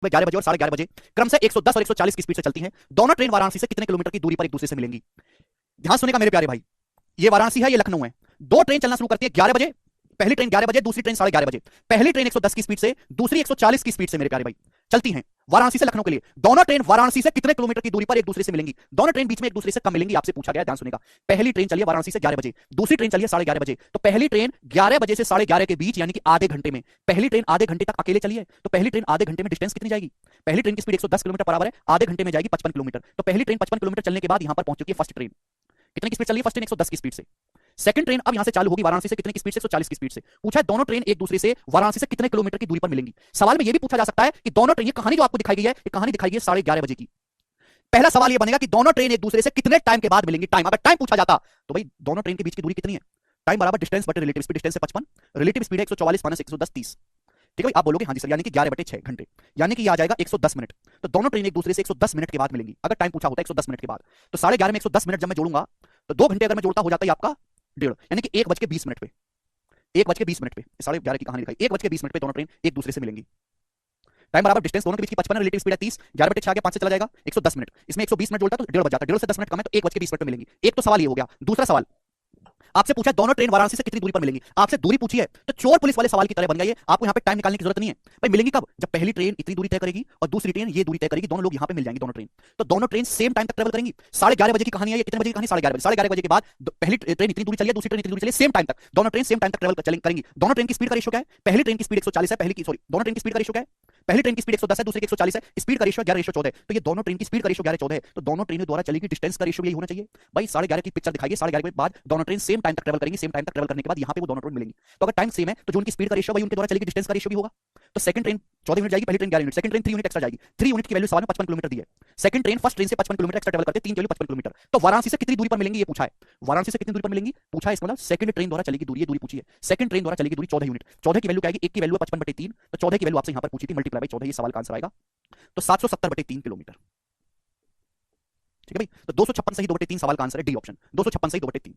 11 बजे और 11:30 बजे क्रम से 110 और 140 की स्पीड से चलती हैं। दोनों ट्रेन वाराणसी से कितने किलोमीटर की दूरी पर एक दूसरे से मिलेंगी? ध्यान सुनेगा मेरे प्यारे भाई, ये वाराणसी है, ये लखनऊ है। दो ट्रेन चलना शुरू करती है 11 बजे, पहली ट्रेन 11 बजे, दूसरी ट्रेन 11:30 बजे। पहली ट्रेन 110 की स्पीड से, दूसरी 140 की स्पीड से मेरे प्यारे भाई चलती हैं वाराणसी से लखनऊ के लिए। दोनों ट्रेन वाराणसी से कितने किलोमीटर की दूरी पर एक दूसरे से मिलेंगी? दोनों ट्रेन बीच में एक दूसरे से कब मिलेंगी आपसे पूछा गया, ध्यान सुनेगा। पहली ट्रेन चलिए वाराणसी से 11 बजे, दूसरी ट्रेन चलिए 11:30 बजे। तो पहली ट्रेन 11 बजे से 11:30 के बीच यानी कि आधे घंटे में, पहली ट्रेन आधे घंटे तक अकेले चली है, तो पहली ट्रेन आधे घंटे में डिस्टेंस कितनी जाएगी? पहली ट्रेन की स्पीड 110 किलोमीटर बराबर है, आधे घंटे में जाएगी 55 किलोमीटर। तो पहली ट्रेन 55 किलोमीटर चलने के बाद यहां पर पहुंच चुकी है फर्स्ट ट्रेन। कितने की स्पीड चल रही है फर्स्ट ट्रेन? 110 की स्पीड से। सेकंड ट्रेन अब यहां से चालू होगी वाराणसी से कितने की स्पीड से? 140 की स्पीड से। पूछा है दोनों ट्रेन एक दूसरे से वाराणसी से कितने किलोमीटर की दूरी पर मिलेंगी। सवाल में यह भी पूछा जा सकता है कि दोनों ट्रेन, ये कहानी जो आपको दिखाई गई है, ये कहानी दिखाई गई है 11:30 बजे की। पहला सवाल यह बनेगा कि दोनों ट्रेन एक दूसरे से कितने टाइम के बाद मिलेंगी। टाइम, अगर टाइम पूछा जाता तो भाई दोनों ट्रेन के बीच की दूरी कितनी है? टाइम बराबर डिस्टेंस बटे रिलेटिव स्पीड। डिस्टेंस है 55, रिलेटिव स्पीड है 144 माइनस 110 30। ठीक है भाई, आप बोलोगे हाँ जी सर, यानी कि 11/6 घंटे, यानी कि ये आ जाएगा 110 मिनट। तो दोनों ट्रेन एक दूसरे से 110 मिनट के बाद मिलेंगी। अगर टाइम पूछा होता है 110 मिनट के बाद, तो 11:30 में 110 मिनट जब मैं जोड़ूंगा तो 2 घंटे अगर मैं जोड़ता हो जाता है आपका 1:30, यानी कि 1:20 पे, 1:20 पे 11:30 की कहानी दिखाई, 1:20 पे दोनों ट्रेन एक दूसरे से मिलेंगी। टाइम बराबर डिस्टेंस दोनों के बीच की 55, रिलेटिव स्पीड है 30, 11/6 आ गया, 5 से चला जाएगा 110 मिनट। इसमें 120 मिनट जोड़ता है तो 1:30 बज जाता है, 1:30 से 10 मिनट कम है तो 1:20 पे मिलेंगी। एक तो सवाल ये हो गया। दूसरा सवाल आपसे पूछा दोनों ट्रेन वाराणसी से कितनी दूरी पर मिलेंगी, आपसे दूरी पूछी है, तो चोर पुलिस वाले सवाल की तरह बन गया ये। आपको यहां पे टाइम निकालने की जरूरत नहीं है भाई। मिलेंगी कब? जब पहली ट्रेन इतनी दूरी तय करेगी और दूसरी ट्रेन ये दूरी तय करेगी, दोनों लोग यहां पे मिल जाएंगे दोनों ट्रेन। तो दोनों ट्रेन सेम टाइम तक ट्रेवल करेंगी। 11:30 बजे की कहानी है ये। कितने बजे की कहानी? 11:30 बजे। 11:30 बजे के बाद पहली ट्रेन इतनी दूरी चलिए, दूसरी ट्रेन इतनी दूरी चलिए, सेम टाइम तक दोनों ट्रेन सेम टाइम तक ट्रेवल करेंगी। दोनों ट्रेन की स्पीड का रेशियो क्या है? पहली ट्रेन की स्पीड 140 है, पहली की सॉरी दोनों ट्रेन की स्पीड का रेशियो क्या है? पहली ट्रेन की स्पीड 110 है, दूसरी की 140 है, स्पीड का रेशियो 11:14 है। तो ये दोनों ट्रेन की स्पीड का रेशियो 11:14 है, तो दोनों ट्रेनों द्वारा चलेगी डिस्टेंस का रेशियो यही होना चाहिए भाई। 11:30 की पिक्चर दिखाइए, 11:30 के बाद दोनों ट्रेन सेम टाइम तक ट्रेवल करेंगी, सेम टाइम तक ट्रेवल करने के बाद यहां पे वो दोनों ट्रेन मिलेंगी। तो अगर टाइम सेम है तो जो उनकी स्पीड का रेशियो भाई उनके द्वारा चलेगी डिस्टेंस का रेशियो भी होगा। तो सेकंड ट्रेन 14 मिनट जाएगी, पहली train 11 minute, second train 3 unit extra जाएगी। 3 यूनिट की वैल्यू सवाल में 55 किलोमीटर दी है। सेकंड ट्रेन फर्स्ट ट्रेन से 55 किलोमीटर एक्स्ट्रा ट्रेवल करते, 3 की वैल्यू 55 किलोमीटर। तो वाराणसी से कितनी दूरी पर मिलेंगी ये पूछा है। वाराणसी से कितनी दूरी पर मिलेंगी पूछा है, इसका मतलब सेकंड ट्रेन द्वारा चलेगी दूरी, ये दूरी पूछी है। सेकंड ट्रेन द्वारा चलेगी दूरी 14 यूनिट। 14 की वैल्यू क्या आएगी? एक की वैल्यू है 55/3, तो 14 की वैल्यू आपसे यहां पर पूछी थी, मल्टीप्लाई बाय 14, ये सवाल का आंसर आएगा। तो 770/3 किलोमीटर। ठीक है भाई, तो 256 सही 2/3 सवाल का आंसर है डी ऑप्शन, 256 सही 2/3।